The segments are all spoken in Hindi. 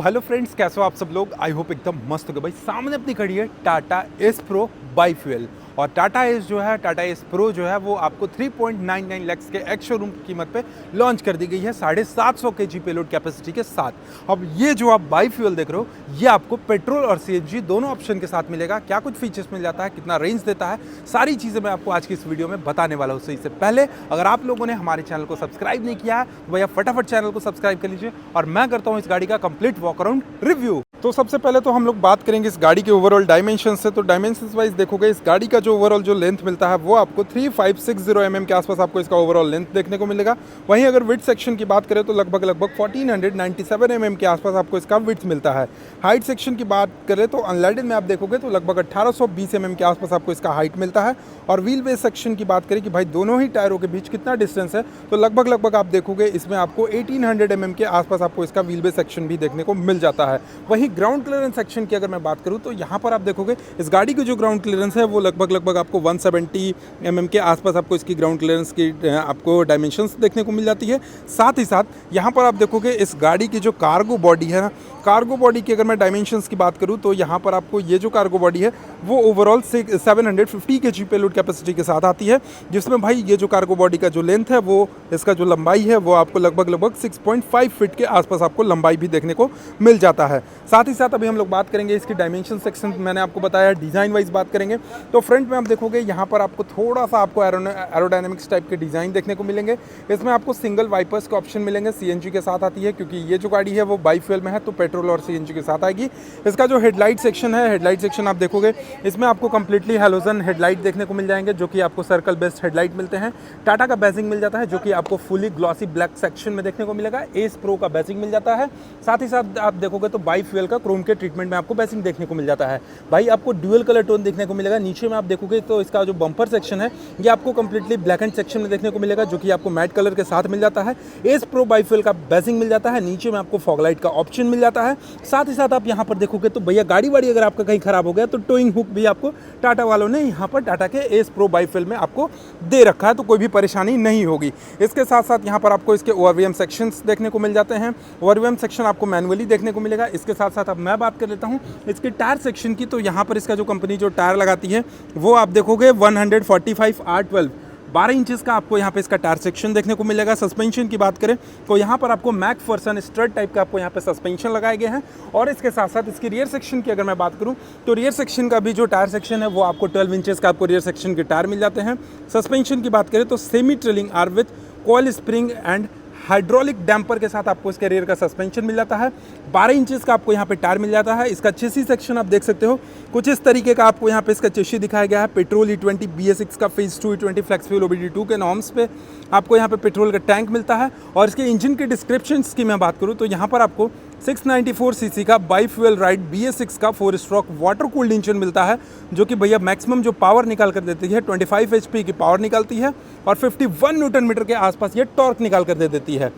हेलो फ्रेंड्स, कैसे हो आप सब लोग। आई होप एकदम मस्त हो गए। भाई सामने अपनी खड़ी है Tata S pro by fuel. और टाटा एस जो है, टाटा एस प्रो जो है वो आपको 3.99 लाख के एक्स शोरूम की कीमत पे लॉन्च कर दी गई है 750 kg पेलोड कैपेसिटी के साथ। अब ये जो आप बाई फ्यूल देख रहे हो ये आपको पेट्रोल और सीएनजी दोनों ऑप्शन के साथ मिलेगा। क्या कुछ फीचर्स मिल जाता है, कितना रेंज देता है, सारी चीज़ें मैं आपको आज की इस वीडियो में बताने वाला हूँ। इससे पहले अगर आप लोगों ने हमारे चैनल को सब्सक्राइब नहीं किया है तो भैया फटाफट चैनल को सब्सक्राइब कर लीजिए और मैं करता हूँ इस गाड़ी का कंप्लीट वॉक अराउंड रिव्यू। तो सबसे पहले तो हम लोग बात करेंगे इस गाड़ी के ओवरऑल डायमेंशन से। तो डायमेंशंस वाइज देखोगे इस गाड़ी का जो ओवरऑल जो लेंथ मिलता है वो आपको 3560 mm के आसपास आपको इसका ओवरऑल लेंथ देखने को मिलेगा। वहीं अगर विड्थ सेक्शन की बात करें तो लगभग 1497 mm के आसपास आपको इसका विड्थ मिलता है। हाइट सेक्शन की बात करें तो अनलाइडेड में आप देखोगे तो लगभग 1820 mm के आसपास आपको इसका हाइट मिलता है। और व्हील बेस सेक्शन की बात करें कि भाई दोनों ही टायरों के बीच कितना डिस्टेंस है तो लगभग आप देखोगे इसमें आपको 1800 mm के आसपास आपको इसका व्हील बेस सेक्शन भी देखने को मिल जाता है। वहीं ग्राउंड क्लियरेंस सेक्शन की अगर मैं बात करूं तो यहाँ पर आप देखोगे इस गाड़ी की जो ग्राउंड क्लियरेंस है वो लगभग आपको 170 mm के आसपास आपको इसकी ग्राउंड क्लियरेंस की आपको डायमेंशंस देखने को मिल जाती है। साथ ही साथ यहाँ पर आप देखोगे इस गाड़ी की जो कार्गो बॉडी है ना, कार्गो बॉडी की अगर मैं डायमेंशंस की बात करूँ तो यहाँ पर आपको ये जो कार्गो बॉडी है वो ओवरऑल 750 kg पेलोड कैपेसिटी के साथ आती है, जिसमें भाई ये जो कार्गो बॉडी का जो लेंथ है वो इसका जो लंबाई है वो आपको लगभग 6.5 फीट के आसपास आपको लंबाई भी देखने को मिल जाता है। साथ ही साथ अभी हम लोग बात करेंगे इसकी डायमेंशन सेक्शन, मैंने आपको बताया डिज़ाइन वाइज बात करेंगे तो फ्रंट में आप देखोगे यहाँ पर आपको थोड़ा सा आपको एरोडायनेमिक्स टाइप के डिज़ाइन देखने को मिलेंगे। इसमें आपको सिंगल वाइपर्स के ऑप्शन मिलेंगे, सीएनजी के साथ आती है क्योंकि ये जो गाड़ी है वो बाई फ्यूल में है तो पेट्रोल और सीएनजी के साथ आएगी। इसका जो हेडलाइट सेक्शन है, हेडलाइट सेक्शन आप देखोगे इसमें आपको कंप्लीटली हैलोजन हेडलाइट देखने को मिल जाएंगे जो कि आपको सर्कल बेस्ड हेडलाइट मिलते हैं। टाटा का बैजिंग मिल जाता है जो कि आपको फुली ग्लॉसी ब्लैक सेक्शन में देखने को मिलेगा। एस प्रो का बैजिंग मिल जाता है। साथ ही साथ आप देखोगे तो बाई फ्यूल का क्रोम के ट्रीटमेंट में आपको बैजिंग देखने को मिल जाता है। भाई आपको ड्यूअल कलर टोन देखने को मिलेगा। नीचे में आप देखोगे तो इसका जो बम्पर सेक्शन है ये आपको कंप्लीटली ब्लैक एंड सेक्शन में देखने को मिलेगा जो कि आपको मैट कलर के साथ मिल जाता है। एस प्रो बाई फ्यूल का बैजिंग मिल जाता है। नीचे में आपको फॉग लाइट का ऑप्शन मिल जाता है। साथ ही साथ आप यहाँ पर देखोगे तो भैया गाड़ी वाड़ी अगर आपका कहीं खराब हो गया तो टोइंग हुक भी आपको टाटा वालों ने यहाँ पर टाटा के एस प्रो बाई फ्यूल में आपको दे रखा है तो कोई भी परेशानी नहीं होगी। इसके साथ साथ यहाँ पर आपको इसके ओवरवीएम सेक्शंस देखने को मिल जाते हैं। ओवरवीएम सेक्शन आपको मैनुअली देखने को मिलेगा। इसके साथ साथ अब मैं बात कर लेता हूँ इसके टायर सेक्शन की। तो यहाँ पर इसका जो कंपनी जो टायर लगाती है वो आप देखोगे 145 R12 12 इंचेस का आपको यहाँ पे इसका टायर सेक्शन देखने को मिलेगा। सस्पेंशन की बात करें तो यहाँ पर आपको मैकफर्सन स्ट्रट टाइप का आपको यहाँ पे सस्पेंशन लगाए गए हैं। और इसके साथ साथ इसकी रियर सेक्शन की अगर मैं बात करूँ तो रियर सेक्शन का भी जो टायर सेक्शन है वो आपको 12 इंचेस का आपको रियर सेक्शन के टायर मिल जाते हैं। सस्पेंशन की बात करें तो semi trailing arm with coil spring and hydraulic damper के साथ आपको इसके रेयर का सस्पेंशन मिल जाता है। 12 इंचेस का आपको यहाँ पे टायर मिल जाता है। इसका चेसी सेक्शन आप देख सकते हो कुछ इस तरीके का आपको यहाँ पे इसका चेसी दिखाया गया है। पेट्रोल E20 BS6 का phase 2 E20 flex fuel OBD2 के नॉर्म्स पे आपको यहाँ पे पेट्रोल का टैंक मिलता है। और इसके इंजन के डिस्क्रिप्शन की मैं बात करूँ तो यहाँ पर आपको 694 सीसी का बाई फ्यूल राइड BS6 का 4 स्ट्रोक वाटर कूल्ड इंजन मिलता है जो कि भैया मैक्सिमम जो पावर निकाल कर देती है 25 HP की पावर निकालती है और 51 न्यूटन मीटर के आसपास ये टॉर्क निकाल कर दे देती है।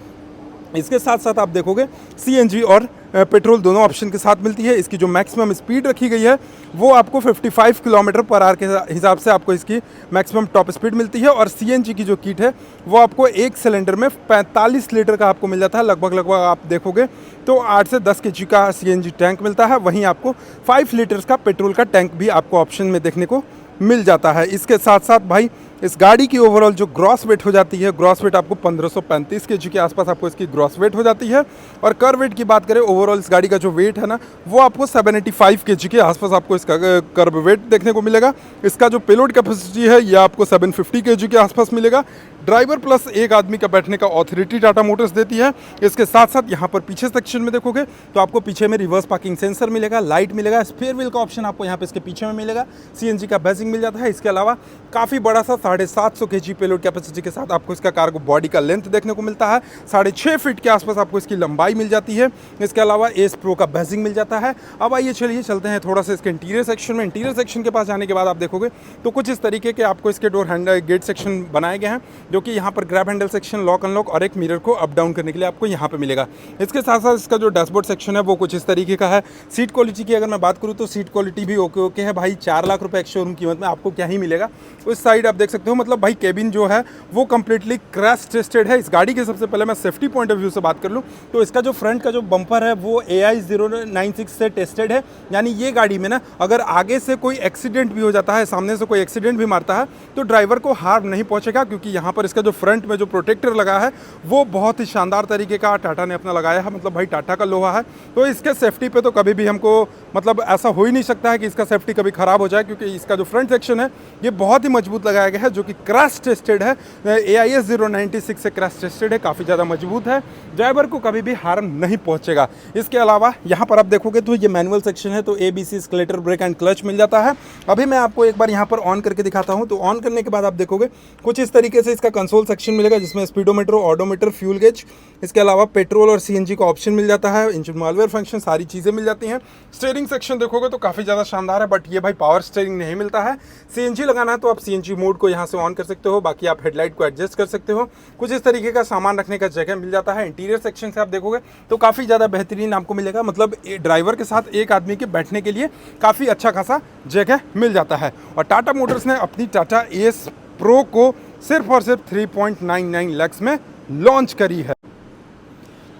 इसके साथ साथ आप देखोगे सीएनजी और पेट्रोल दोनों ऑप्शन के साथ मिलती है। इसकी जो मैक्सिमम स्पीड रखी गई है वो आपको 55 km/h के हिसाब से आपको इसकी मैक्सिमम टॉप स्पीड मिलती है। और सीएनजी की जो किट है वो आपको एक सिलेंडर में 45 लीटर का आपको मिल जाता है। लगभग आप देखोगे तो 8 से 10 kg का सीएनजी टैंक मिलता है। वहीं आपको 5 लीटर्स का पेट्रोल का टैंक भी आपको ऑप्शन में देखने को मिल जाता है। इसके साथ साथ भाई इस गाड़ी की ओवरऑल जो ग्रॉस वेट हो जाती है, ग्रॉस वेट आपको 1535 kg के आसपास आपको इसकी ग्रॉस वेट हो जाती है। और कर वेट की बात करें ओवरऑल इस गाड़ी का जो वेट है ना वो आपको 785 kg के आसपास आपको इसका कर्व वेट देखने को मिलेगा। इसका जो पेलोड कैपेसिटी है ये आपको 750 kg के आसपास मिलेगा। ड्राइवर प्लस एक आदमी का बैठने का ऑथोरिटी टाटा मोटर्स देती है। इसके साथ साथ यहाँ पर पीछे सेक्शन में देखोगे तो आपको पीछे में रिवर्स पार्किंग सेंसर मिलेगा, लाइट मिलेगा, स्पेयर व्हील का ऑप्शन आपको यहाँ पे इसके पीछे में मिलेगा। सीएनजी का बैजिंग मिल जाता है। इसके अलावा काफ़ी बड़ा सा 750 kg पेलोड कैपेसिटी के साथ आपको इसका कार्गो बॉडी का लेंथ देखने को मिलता है। 6.5 फीट के आसपास आपको इसकी लंबाई मिल जाती है। इसके अलावा एस प्रो का बैजिंग मिल जाता है। अब आइए चलिए चलते हैं थोड़ा सा इसके इंटीरियर सेक्शन में। इंटीरियर सेक्शन के पास जाने के बाद आप देखोगे तो कुछ इस तरीके के आपको इसके डोर हैंडल गेट सेक्शन बनाए गए हैं जो कि यहाँ पर grab handle section, lock unlock और एक मिरर को अप डाउन करने के लिए आपको यहाँ पे मिलेगा। इसके साथ साथ इसका जो डैशबोर्ड सेक्शन है वो कुछ इस तरीके का है। सीट क्वालिटी की अगर मैं बात करूँ तो सीट क्वालिटी भी ओके है भाई। 4 लाख रुपए शोरूम कीमत में आपको क्या ही मिलेगा। उस साइड आप देख सकते सकते हो। मतलब भाई केबिन जो है वो कम्प्लीटली क्रैश टेस्टेड है। इस गाड़ी के सबसे पहले मैं सेफ्टी पॉइंट ऑफ व्यू से बात कर लूँ तो इसका जो फ्रंट का जो बम्पर है वो AI 096 से टेस्टेड है। यानी ये गाड़ी में ना अगर आगे से कोई एक्सीडेंट भी हो जाता है, सामने से कोई एक्सीडेंट भी मारता है तो ड्राइवर को हार्म नहीं पहुंचेगा, क्योंकि यहाँ पर इसका जो फ्रंट में जो प्रोटेक्टर लगा है वो बहुत ही शानदार तरीके का टाटा ने अपना लगाया है। मतलब भाई टाटा का लोहा है तो इसके सेफ्टी पे तो कभी भी हमको मतलब ऐसा हो ही नहीं सकता है कि इसका सेफ्टी कभी ख़राब हो जाए, क्योंकि इसका जो फ्रंट सेक्शन है ये बहुत ही मजबूत लगाया गया है, जो कि क्रैश टेस्टेड है। AIS 096 से क्रैश टेस्टेड है, काफ़ी ज़्यादा मजबूत है, ड्राइवर को कभी भी हार्म नहीं पहुंचेगा। इसके अलावा यहाँ पर आप देखोगे तो ये मैनुअल सेक्शन है, तो ABC accelerator brake and clutch मिल जाता है। अभी मैं आपको एक बार यहाँ पर ऑन करके दिखाता हूँ। तो ऑन करने के बाद आप देखोगे कुछ इस तरीके से इसका कंसोल सेक्शन मिलेगा, जिसमें स्पीडोमीटर, ऑडोमीटर, फ्यूल गेज, इसके अलावा पेट्रोल और CNG का ऑप्शन मिल जाता है, इंजन मालवेयर फंक्शन, सारी चीज़ें मिल जाती हैं। स्टीयरिंग सेक्शन देखोगे तो काफ़ी ज़्यादा शानदार है, बट ये भाई पावर स्टीयरिंग नहीं मिलता है। CNG लगाना है तो आप CNG मोड को यहाँ से ऑन कर सकते हो, बाकी आप हेडलाइट को एडजस्ट कर सकते हो। कुछ इस तरीके का सामान रखने का जगह मिल जाता है। इंटीरियर सेक्शन से आप देखोगे तो काफ़ी ज़्यादा बेहतरीन आपको मिलेगा, मतलब ड्राइवर के साथ एक आदमी के बैठने के लिए काफ़ी अच्छा खासा जगह मिल जाता है। और टाटा मोटर्स ने अपनी टाटा एस प्रो को सिर्फ और सिर्फ 3.99 लाख में लॉन्च करी है।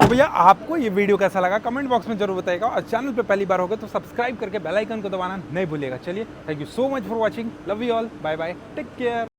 तो भैया आपको ये वीडियो कैसा लगा कमेंट बॉक्स में जरूर बताइएगा, और चैनल पे पहली बार होगा तो सब्सक्राइब करके बेल आइकन को दबाना नहीं भूलिएगा। चलिए, thank you so much for watching, love you all, bye bye, take care.